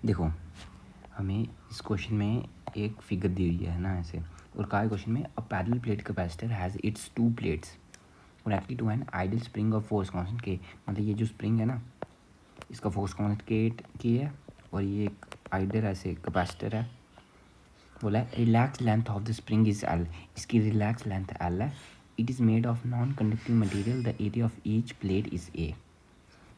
देखो हमें इस क्वेश्चन में एक फिगर दी हुई है ना ऐसे, और कहा है क्वेश्चन में a parallel plate capacitor has its two plates connected to an ideal spring of force constant K. मतलब ये जो स्प्रिंग है ना, इसका फोर्स कांस्टेंट की है, और ये एक आइडियल ऐसे कैपेसिटर है। बोला है relax length of the spring is L, इसकी रिलैक्स लेंथ एल है। It is made of non conducting material, the area of each plate is a.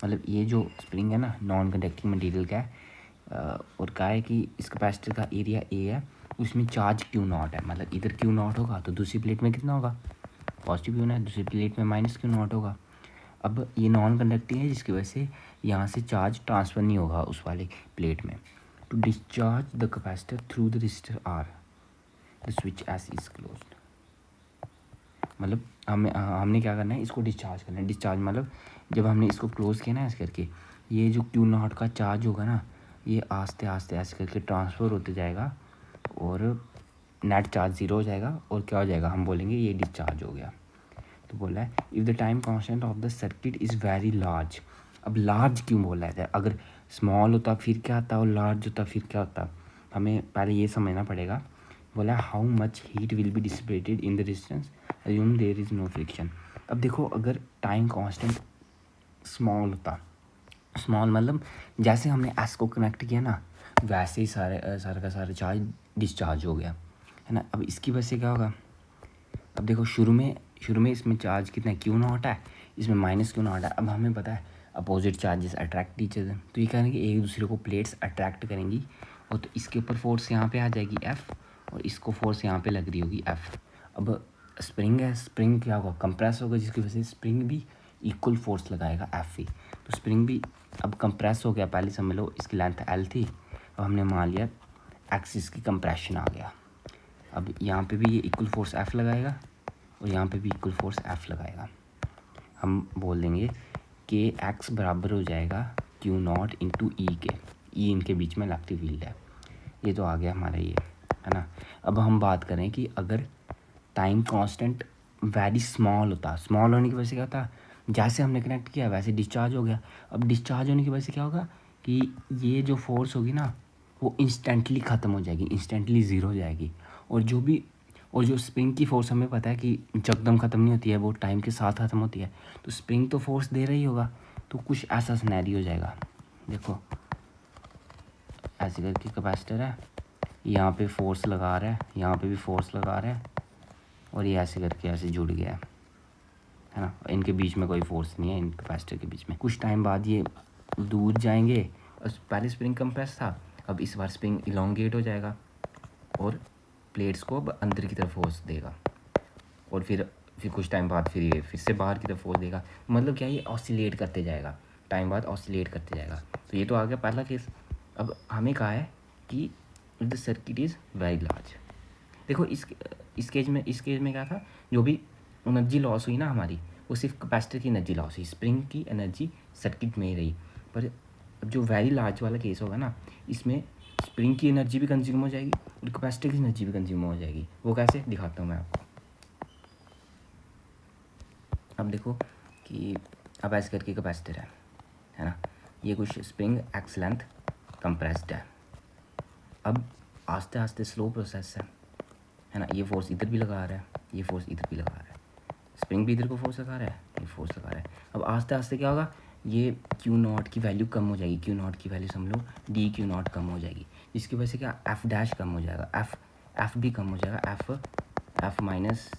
मतलब ये जो स्प्रिंग है ना नॉन कंडक्टिंग मटेरियल का है, और कहा है कि इस कैपेसिटर का एरिया ए है, उसमें चार्ज क्यू नॉट है। मतलब इधर क्यू नॉट होगा तो दूसरी प्लेट में कितना होगा, पॉजिटिव क्यू है, दूसरी प्लेट में माइनस क्यू नॉट होगा। अब ये नॉन कंडक्टिंग है, जिसकी वजह से यहाँ से चार्ज ट्रांसफ़र नहीं होगा उस वाले प्लेट में। To discharge the capacitor through the resistor R, the switch S is closed. मतलब हमने क्या करना है, इसको डिस्चार्ज करना है। डिस्चार्ज मतलब जब हमने इसको क्लोज़ किया ना ऐसे करके, ये जो क्यू नॉट का चार्ज होगा ना, ये आस्ते आस्ते ऐसे करके ट्रांसफ़र होते जाएगा, और नेट चार्ज ज़ीरो हो जाएगा, और क्या हो जाएगा, हम बोलेंगे ये डिस्चार्ज हो गया। तो बोला है if the time constant of the circuit is very large. अब लार्ज क्यों बोला है, अगर स्मॉल होता फिर क्या होता, और लार्ज होता फिर क्या होता, हमें पहले ये समझना पड़ेगा। बोला how much heat will be dissipated in the resistance assume there is no friction. अब देखो अगर टाइम कांस्टेंट स्मॉल होता, स्मॉल मतलब जैसे हमने एस को कनेक्ट किया ना, वैसे ही सारे का सारा चार्ज डिस्चार्ज हो गया है ना। अब इसकी वजह से क्या होगा, अब देखो शुरू में इसमें चार्ज कितना क्यू नॉट है, इसमें माइनस क्यू नॉट है। अब हमें पता है opposite charges attract each other, तो ये कह रहे हैं कि एक दूसरे को प्लेट्स अट्रैक्ट करेंगी, और तो इसके ऊपर फोर्स यहाँ पे आ जाएगी एफ़, और इसको फोर्स यहाँ पे लग रही होगी एफ़। अब स्प्रिंग है, स्प्रिंग क्या होगा, कंप्रेस होगा, जिसकी वजह से स्प्रिंग भी इक्वल फोर्स लगाएगा एफ ही। तो स्प्रिंग भी अब कंप्रेस हो गया, पहले समझ लो इसकी लेंथ एल थी, अब हमने मान लिया एक्सिस की कंप्रेशन आ गया। अब यहाँ पे भी ये इक्वल फोर्स एफ लगाएगा, और यहाँ पे भी इक्वल फोर्स एफ लगाएगा। हम बोल देंगे कि एक्स बराबर हो जाएगा क्यू नॉट इंटू ई के, ई इनके बीच में इलेक्ट्रिक फील्ड है। ये तो आ गया हमारा ये, है ना। अब हम बात करें कि अगर टाइम कांस्टेंट वेरी स्मॉल होता, स्मॉल होने की वजह से क्या होता, जैसे हमने कनेक्ट किया वैसे डिस्चार्ज हो गया। अब डिस्चार्ज होने की वजह से क्या होगा कि ये जो फोर्स होगी ना, वो इंस्टेंटली ख़त्म हो जाएगी, इंस्टेंटली ज़ीरो हो जाएगी। और जो स्प्रिंग की फोर्स हमें पता है कि जकदम ख़त्म नहीं होती है, वो टाइम के साथ ख़त्म होती है। तो स्प्रिंग तो फोर्स दे रही होगा, तो कुछ ऐसा सिनेरियो हो जाएगा। देखो ऐसे करके कैपेसिटर है, यहाँ पे फोर्स लगा रहा है, यहाँ पे भी फोर्स लगा रहा है, और ये ऐसे करके ऐसे जुड़ गया है ना। इनके बीच में कोई फोर्स नहीं है, इन कैपेसिटर के बीच में। कुछ टाइम बाद ये दूर जाएंगे, और पहले स्प्रिंग कंप्रेस था, अब इस बार स्प्रिंग इलोंगेट हो जाएगा, और प्लेट्स को अब अंदर की तरफ फोर्स देगा, और फिर कुछ टाइम बाद फिर ये फिर से बाहर की तरफ फोर्स देगा। मतलब क्या, ये ऑसिलेट करते जाएगा, टाइम बाद ऑसिलेट करते जाएगा। तो ये तो आ गया पहला केस। अब हमें कहा है कि the circuit is very large. देखो इस केज में क्या था, जो भी एनर्जी लॉस हुई ना हमारी, वो सिर्फ कैपेसिटर की एनर्जी लॉस हुई, स्प्रिंग की एनर्जी सर्किट में ही रही। पर अब जो वेरी लार्ज वाला केस होगा ना, इसमें स्प्रिंग की एनर्जी भी कंज्यूम हो जाएगी, और कैपेसिटर की एनर्जी भी कंज्यूम हो जाएगी। वो कैसे दिखाता हूँ मैं आपको। अब देखो कि अब ऐसे करके कैपेसिटर है ना, ये कुछ स्प्रिंग एक्स लेंथ कंप्रेस्ड है। अब आस्ते आस्ते स्लो प्रोसेस है ना, ये फोर्स इधर भी लगा रहा है, ये फोर्स इधर भी लगा रहा है, स्प्रिंग भी इधर को फोर्स लगा रहा है, ये फोर्स लगा रहा है। अब आस्ते आस्ते क्या होगा, ये क्यू नॉट की वैल्यू कम हो जाएगी, क्यू नॉट की वैल्यू समझ लो डी क्यू नॉट कम हो जाएगी, जिसकी वजह से क्या एफ डैश कम हो जाएगा, एफ भी कम हो जाएगा, एफ माइनस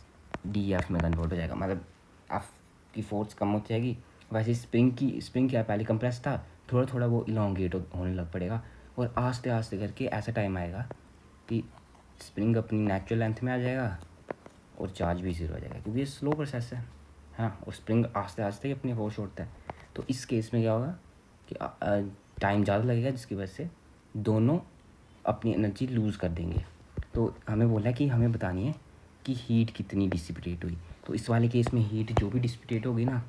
डी एफ में कन्वर्ट हो जाएगा। मतलब एफ की फोर्स कम हो जाएगी। वैसे स्प्रिंग क्या पहले कंप्रेस था, थोड़ा थोड़ा वो इलोंगेट होने लग पड़ेगा, और आस्ते आस्ते करके ऐसा टाइम आएगा कि स्प्रिंग अपनी नेचुरल लेंथ में आ जाएगा, और चार्ज भी ज़ीरो हो जाएगा, क्योंकि ये स्लो प्रोसेस है हाँ, और स्प्रिंग आस्ते आस्ते ही अपनी फोर्स छोड़ता है। तो इस केस में क्या होगा कि टाइम ज़्यादा लगेगा, जिसकी वजह से दोनों अपनी एनर्जी लूज़ कर देंगे। तो हमें बोला कि हमें बतानी है कि हीट कितनी डिसिपेट हुई। तो इस वाले केस में हीट जो भी डिसिपेट होगी ना,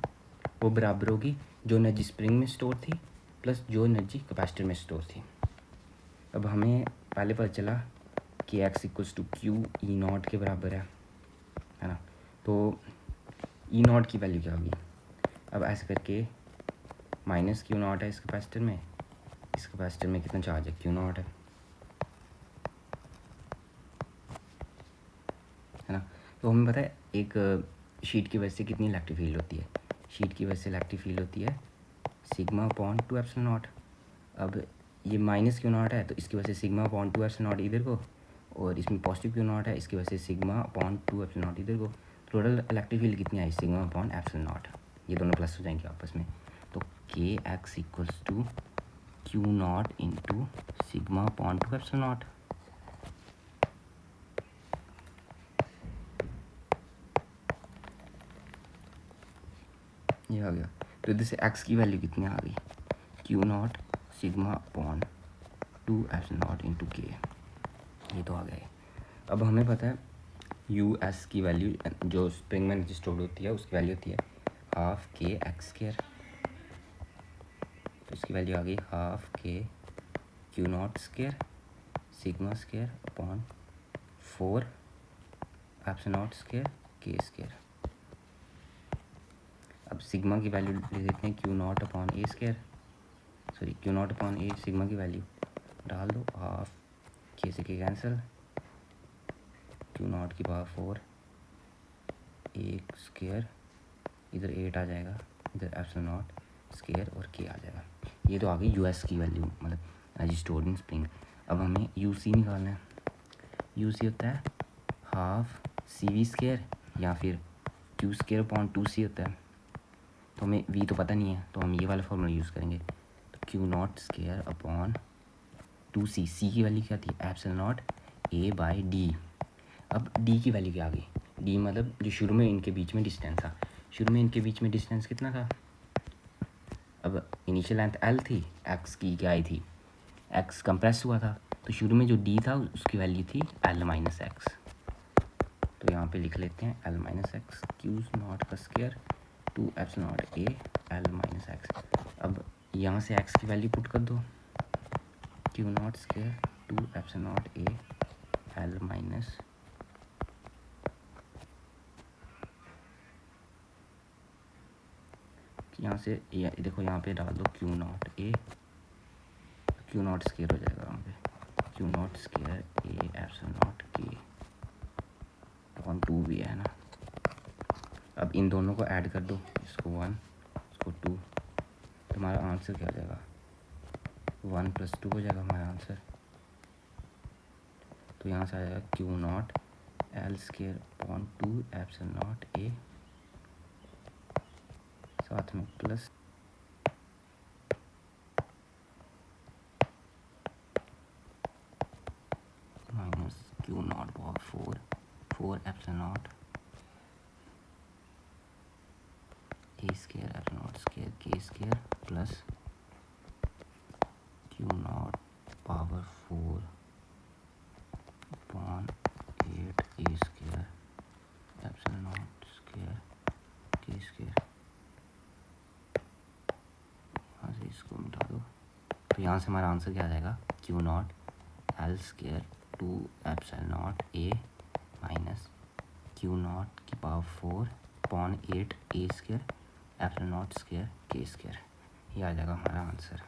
वो बराबर होगी जो एनर्जी स्प्रिंग में स्टोर थी प्लस जो एनर्जी कैपेसिटर में स्टोर थी। अब हमें पहले पता चला कि X equals to Q E naught के बराबर है ना। तो ई नॉट की वैल्यू क्या होगी, अब ऐसे करके माइनस क्यू नॉट है इस कैपेसिटर में, इस कैपेसिटर में कितना चार्ज है, क्यू नॉट है ना। तो हमें पता है एक शीट की वजह से कितनी इलेक्ट्रिक फील्ड होती है, शीट की वजह से इलेक्ट्रिक फील्ड होती है सिग्मा अपॉन 2 एप्सिलॉन नॉट। अब ये माइनस क्यू नॉट है तो इसकी वजह से सिग्मा अपॉन 2 एप्सिलॉन नॉट इधर को, और इसमें पॉजिटिव क्यू नॉट है इसकी वजह से सिग्मा अपॉन 2 एप्सिलॉन नॉट इधर को। टोटल इलेक्ट्रिक फील्ड कितनी आई, सिग्मा अपॉन एप्सिलॉन नॉट, ये दोनों प्लस हो जाएंगे आपस में। तो K X equals to Q naught into sigma upon 2 epsilon naught. ये आ गया। तो इधर से x की वैल्यू कितनी आ गई, Q not sigma upon 2 epsilon not into के, ये तो आ गया है। अब हमें पता है यू एस की वैल्यू जो स्प्रिंग में स्टोर्ड होती है उसकी वैल्यू होती है हाफ के एक्स स्क्वायर, तो इसकी वैल्यू आ गई हाफ के Q naught square sigma square upon 4 epsilon naught square के स्क्वायर। अब सिग्मा की वैल्यू ले देते हैं Q not upon A square, sorry Q not upon A, sigma की वैल्यू डाल दो, हाफ के से के कैंसिल, क्यू नॉट की पावर 4 एक स्क्वायर, इधर 8 आ जाएगा, इधर एप्सिलॉन नॉट स्क्वायर और के आ जाएगा। ये तो आ गई यूएस की वैल्यू, मतलब एनर्जी स्टोर्ड इन स्प्रिंग। अब हमें यूसी निकालना है। यूसी होता है हाफ सी वी स्क्वायर या फिर क्यू स्क्वायर अपॉन 2 सी होता है। तो हमें वी तो पता नहीं है तो हम ये वाला फॉर्मूला यूज़ करेंगे, तो क्यू नॉट स्क्वायर अपॉन 2 सी, सी की वैल्यू क्या थी epsilon naught A by D. अब डी की वैल्यू क्या आ गई, डी मतलब जो शुरू में इनके बीच में डिस्टेंस था, शुरू में इनके बीच में डिस्टेंस कितना था, अब इनिशियल लेंथ एल थी, एक्स की क्या आई थी, एक्स कंप्रेस हुआ था, तो शुरू में जो डी था उसकी वैल्यू थी एल माइनस एक्स। तो यहाँ पे लिख लेते हैं L minus X Q naught का square 2 epsilon naught A L minus X. अब यहाँ से एक्स की वैल्यू पुट कर दो, Q naught square 2 epsilon naught A L minus यहाँ से देखो यहाँ पे डाल दो Q naught A, Q naught square हो जाएगा यहाँ पे, Q naught square A epsilon naught के अपॉन 2 भी है ना। अब इन दोनों को ऐड कर दो, इसको 1 इसको 2, तुम्हारा आंसर क्या हो जाएगा 1 + 2 हो जाएगा हमारा आंसर। तो यहाँ से आ जाएगा Q naught L square upon 2 epsilon naught A, साथ में plus minus Q naught power 4 epsilon naught A square epsilon naught square के square plus Q naught power 4 upon 8 A square epsilon naught square के square. यहाँ से इसको मिटा दो, तो यहाँ से हमारा आंसर क्या आ जाएगा Q naught L square 2 epsilon naught A minus Q naught की power 4 upon 8 A square epsilon naught square के स्क्वायर। ये आ जाएगा हमारा आंसर।